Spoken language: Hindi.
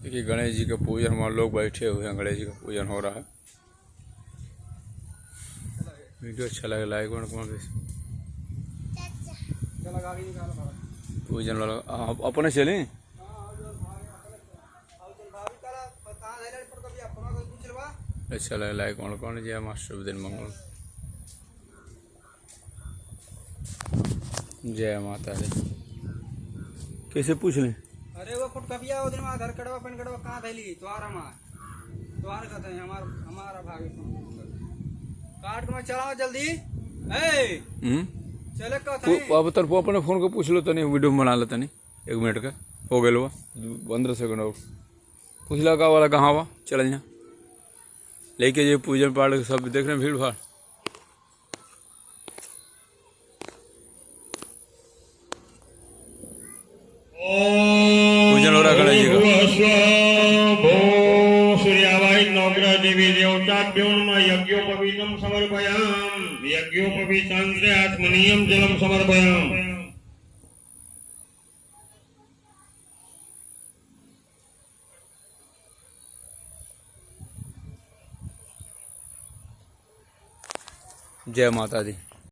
देखिए गणेश जी का पूजन, वहाँ लोग बैठे हुए हैं, गणेश जी का पूजन हो रहा है। वीडियो अच्छा लगे लाइक और कमेंट। पूजन वाला अपने चले अच्छा लगे लाइक और कमेंट। जय मास्टर दिन मंगल, जय माता दी। कैसे पूछ लें? अरे वो फुटकपिया वो दिन में आधार कार्ड पेन कार्ड कहाँ थैली तुम्हारा तुम्हारे कहते हैं हमारा भाग काट के मैं चलाओ जल्दी। चले अब तरफ अपने फोन को पूछ लो तनी, वीडियो बना लो तनी 1 मिनट का हो गए 15 सेकंड और पूछ ला का वाला कहाँ हुआ। चल यहाँ लेके जो पूजन पाठ सब देख रहे हैं, भीड़ भाड़। पूजन हो रहा गणेश जी का। सूर्यावाय नवग्रह देवी देवताभ्यो नमः। यज्ञोपवीतम समर्पयाम। यज्ञोपवीतांत्रे आत्मनीयम जलम समर्पयाम। जय माता दी।